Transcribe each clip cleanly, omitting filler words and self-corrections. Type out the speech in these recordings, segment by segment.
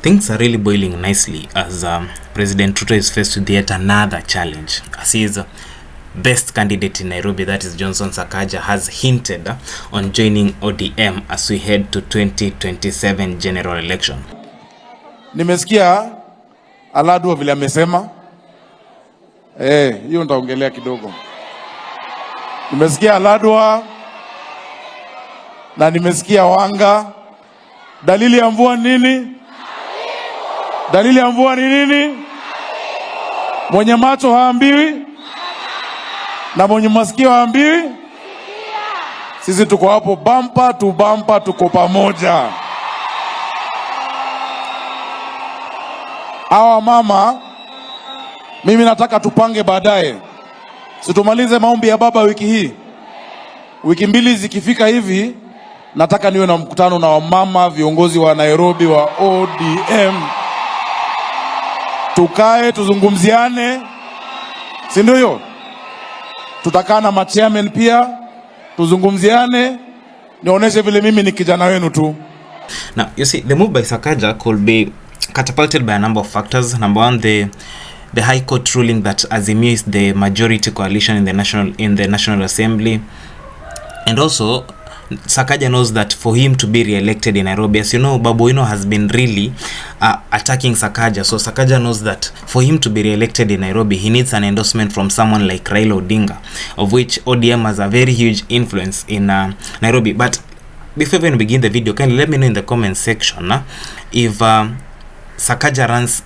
Things are really boiling nicely as President Ruto is faced with yet another challenge. As his best candidate in Nairobi, that is Johnson Sakaja, has hinted on joining ODM as we head to 2027 general election. Nimesikia Aladwa vile amesema. Hiyo nitaongelea kidogo. Nimesikia Aladwa na nimesikia Wanga. Dalili ya mvua nini? Dalili ya mvua ni nini? Mwenye macho haambiwi na mwenye masikio haambiwi. Sisi tuko hapo bumper to bumper, tuko pamoja. Hawa mama, mimi nataka tupange baadaye. Situmalize maombi ya baba wiki hii. Wiki mbili zikifika hivi, nataka niwe na mkutano na wamama viongozi wa Nairobi wa ODM. Tukae tuzungumziane. Si ndio hiyo? Tutakaa na machairman pia tuzungumziane, nionyeshe vile mimi ni kijana wenu tu. Now, you see, the move by Sakaja could be catapulted by a number of factors. Number one, the High Court ruling that Azimio is the majority coalition in the National Assembly. And also, Sakaja knows that for him to be re-elected in Nairobi, as you know, Babu Owino has been really attacking Sakaja. So Sakaja knows that for him to be re-elected in Nairobi, he needs an endorsement from someone like Raila Odinga, of which ODM has a very huge influence in Nairobi. But before we begin the video, can you let me know in the comment section if Sakaja runs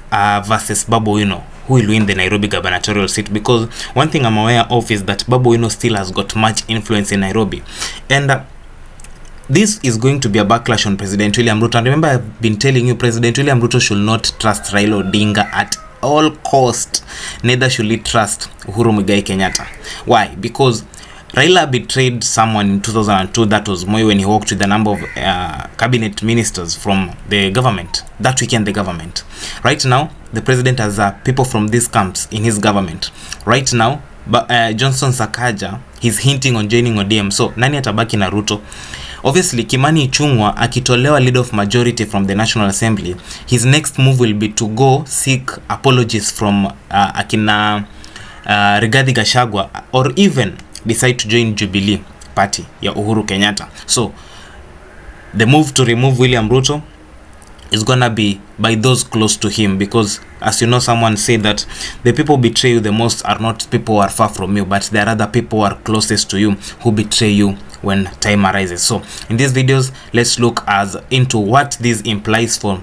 versus Babu Owino, who will win the Nairobi gubernatorial seat? Because one thing I'm aware of is that Babu Owino still has got much influence in Nairobi. And this is going to be a backlash on President William Ruto. And remember, I've been telling you, President William Ruto should not trust Raila Odinga at all cost. Neither should he trust Uhuru Muigai Kenyatta. Why? Because Raila betrayed someone in 2002, that was Moi, when he walked with a number of cabinet ministers from the government. That weekend, the government. Right now, the president has people from these camps in his government. Right now, Johnson Sakaja, he's hinting on joining ODM. So, nani atabaki na Ruto? Obviously, Kimani Ichung'wah akitolewa leader of majority from the National Assembly, his next move will be to go seek apologies from akina Rigathi Gachagua, or even decide to join Jubilee party ya Uhuru Kenyatta. So the move to remove William Ruto is gonna be by those close to him, because as you know, someone said that the people betray you the most are not people who are far from you, but there are other people who are closest to you who betray you when time arises. So in these videos, let's look into what this implies for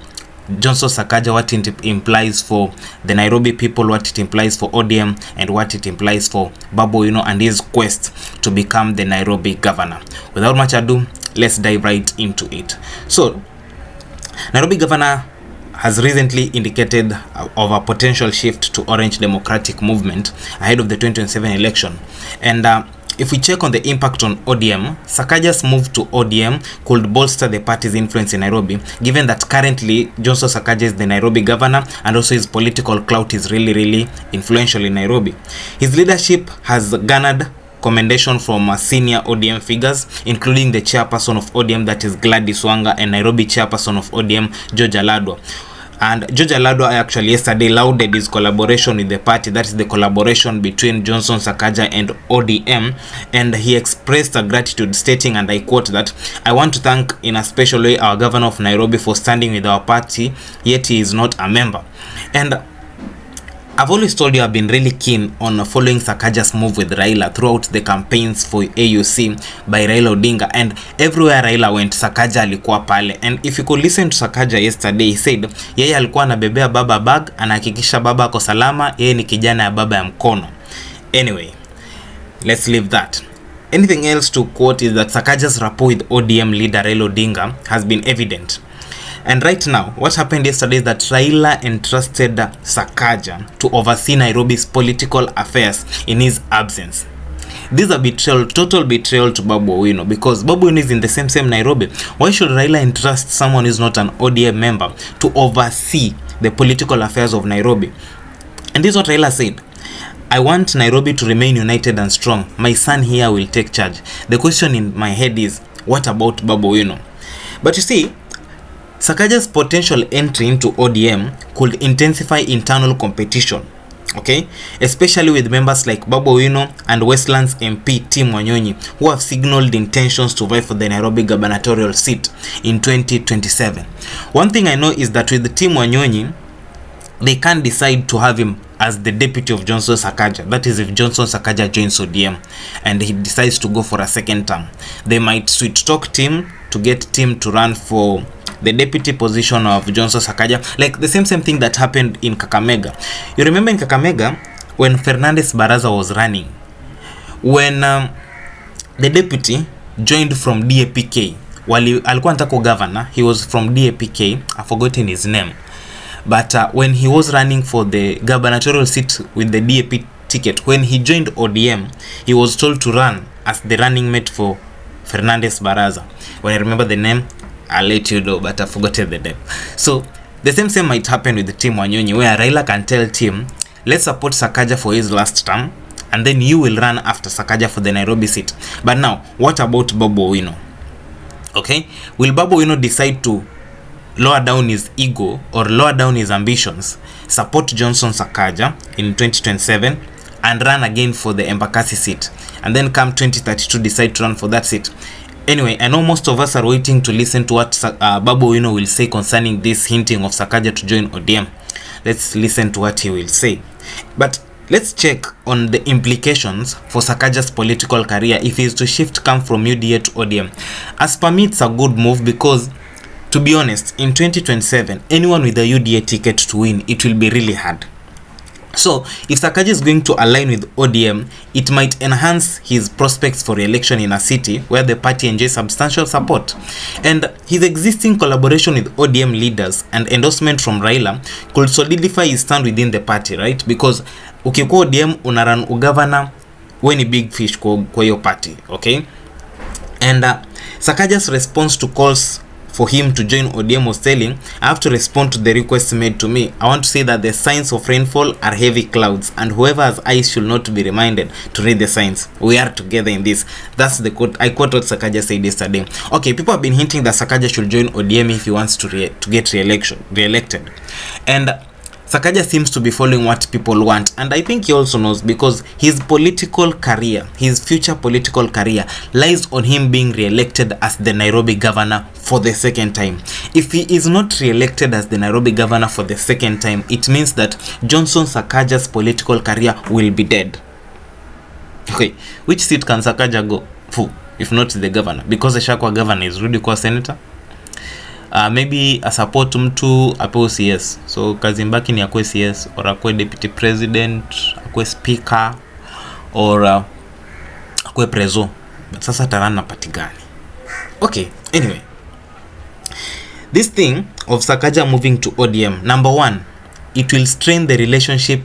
Johnson Sakaja, what it implies for the Nairobi people, what it implies for ODM, and what it implies for Babu Owino and his quest to become the Nairobi governor. Without much ado, let's dive right into it. So Nairobi governor has recently indicated of a potential shift to Orange Democratic Movement ahead of the 2027 election. And if we check on the impact on ODM, Sakaja's move to ODM could bolster the party's influence in Nairobi, given that currently Johnson Sakaja is the Nairobi governor, and also his political clout is really influential in Nairobi. His leadership has garnered commendation from senior ODM figures, including the chairperson of ODM, that is Gladys Wanga, and Nairobi chairperson of ODM, George Aladwa. And George Aladwa actually yesterday lauded his collaboration with the party, that is the collaboration between Johnson Sakaja and ODM, and he expressed a gratitude, stating, and I quote, that I want to thank in a special way our governor of Nairobi for standing with our party, yet he is not a member. And I've always told you I've been really keen on following Sakaja's move with Raila throughout the campaigns for AUC by Raila Odinga, and everywhere Raila went, Sakaja alikuwa pale. And if you could listen to Sakaja yesterday, he said yeye alikuwa anabebea baba bag, anahakikisha baba ako salama, yeye ni kijana ya baba ya mkono. Anyway, let's leave that. Anything else to quote is that Sakaja's rapport with ODM leader Raila Odinga has been evident. And right now, what happened yesterday is that Raila entrusted Sakaja to oversee Nairobi's political affairs in his absence. This is a betrayal, total betrayal to Babu Owino, because Babu Owino is in the same Nairobi. Why should Raila entrust someone who is not an ODM member to oversee the political affairs of Nairobi? And this is what Raila said: I want Nairobi to remain united and strong. My son here will take charge. The question in my head is, what about Babu Owino? But you see, Sakaja's potential entry into ODM could intensify internal competition, okay, especially with members like Babu Owino and Westlands MP Tim Wanyonyi, who have signaled intentions to vie for the Nairobi gubernatorial seat in 2027. One thing I know is that with Tim Wanyonyi, they can't decide to have him as the deputy of Johnson Sakaja. That is, if Johnson Sakaja joins ODM and he decides to go for a second term, they might switch talk Tim to get Tim to run for the deputy position of Johnson Sakaja, like the same thing that happened in Kakamega. You remember in Kakamega when Fernandez Baraza was running, when the deputy joined from DAPK, alikuwa anataka governor, he was from DAPK, I've forgotten his name, but when he was running for the gubernatorial seat with the DAP ticket, when he joined ODM, he was told to run as the running mate for Fernandez Baraza. When I remember the name, I'll let you know, but I forgot the name. So the same might happen with the Tim Wanyonyi, where Raila can tell Tim, let's support Sakaja for his last term, and then you will run after Sakaja for the Nairobi seat. But now, what about Babu Owino? Okay, will Babu Owino decide to lower down his ego or lower down his ambitions, support Johnson Sakaja in 2027, and run again for the Embakasi seat, and then come 2032 decide to run for that seat? Anyway, I know most of us are waiting to listen to what Babu Owino will say concerning this hinting of Sakaja to join ODM. Let's listen to what he will say. But let's check on the implications for Sakaja's political career if he is to come from UDA to ODM. As per me, it's a good move because, to be honest, in 2027, anyone with a UDA ticket to win, it will be really hard. So, if Sakaja is going to align with ODM, it might enhance his prospects for re-election in a city where the party enjoys substantial support. And his existing collaboration with ODM leaders and endorsement from Raila could solidify his stand within the party, right? Because ukikuwa ODM unaran ugavana, we ni big fish kwa your party, okay? And Sakaja's response to calls for him to join ODM was telling, I have to respond to the request made to me. I want to say that the signs of rainfall are heavy clouds, and whoever has eyes should not be reminded to read the signs. We are together in this. That's the quote. I quote what Sakaja said yesterday. Okay, people have been hinting that Sakaja should join ODM if he wants to get re-elected. And Sakaja seems to be following what people want, and I think he also knows, because his political career, his future political career, lies on him being re-elected as the Nairobi governor for the second time. If he is not re-elected as the Nairobi governor for the second time, it means that Johnson Sakaja's political career will be dead. Okay, which seat can Sakaja go for if not the governor? Because the Shakwa governor is really kwa senator. Maybe a support mtu apewe CS, so kazi mbaki ni akwe CS or akwe deputy president, akwe speaker or akwe prezo. But sasa tarana party gani? Okay, anyway, this thing of Sakaja moving to ODM, number one, it will strain the relationship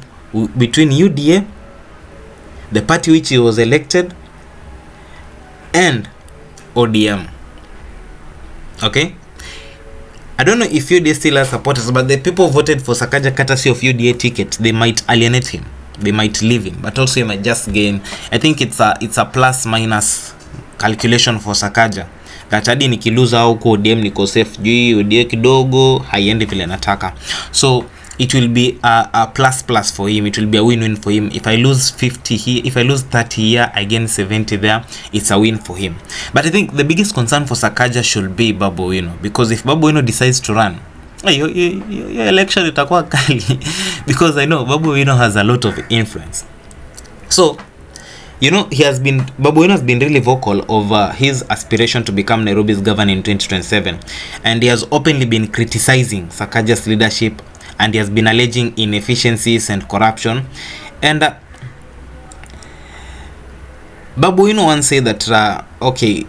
between UDA, the party which he was elected, and ODM. Okay, I don't know if UDA still has supporters, but the people voted for Sakaja courtesy of UDA ticket, they might alienate him, they might leave him, but also he might just gain. I think it's a plus minus calculation for Sakaja, that hadi nikiluza huko ODM niko safe, juu ODA kidogo haiendi vile nataka. So it will be a plus for him. It will be a win-win for him. If I lose 50 here, if I lose 30 here, I gain 70 there, it's a win for him. But I think the biggest concern for Sakaja should be Babu Owino, because if Babu Owino decides to run, your election itakuwa kali, because I know Babu Owino has a lot of influence. So, you know, Babu Owino has been really vocal over his aspiration to become Nairobi's governor in 2027, and he has openly been criticizing Sakaja's leadership, and he has been alleging inefficiencies and corruption. And Babu Owino once said that, okay,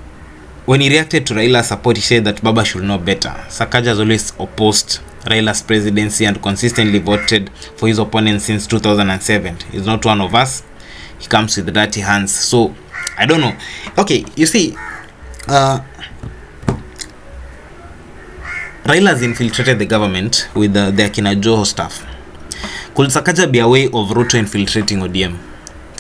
when he reacted to Raila's support, he said that Baba should know better. Sakaja has always opposed Raila's presidency and consistently voted for his opponent since 2007. He's not one of us. He comes with dirty hands. So, I don't know. Okay, you see, Raila has infiltrated the government with the Akina Joho staff. Could Sakaja be a way of Ruto infiltrating ODM?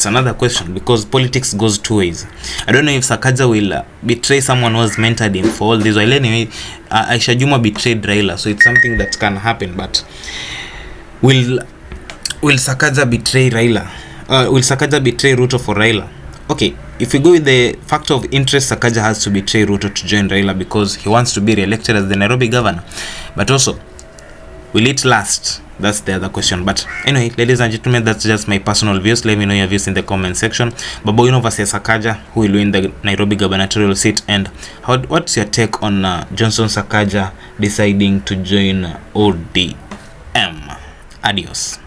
it's another question, because politics goes two ways. I don't know if Sakaja will betray someone who has mentored him for all this. Well, anyway, Aisha Juma betrayed Raila, so it's something that can happen. But will Sakaja betray Raila? Will Sakaja betray Ruto for Raila? Okay, if we go with the factor of interest, Sakaja has to betray Ruto to join Raila because he wants to be re-elected as the Nairobi governor. But also, will it last? That's the other question. But anyway, ladies and gentlemen, that's just my personal views. Let me know your views in the comment section. Babu Owino versus Sakaja, who will win the Nairobi gubernatorial seat, and what's your take on Johnson Sakaja deciding to join ODM? Adios.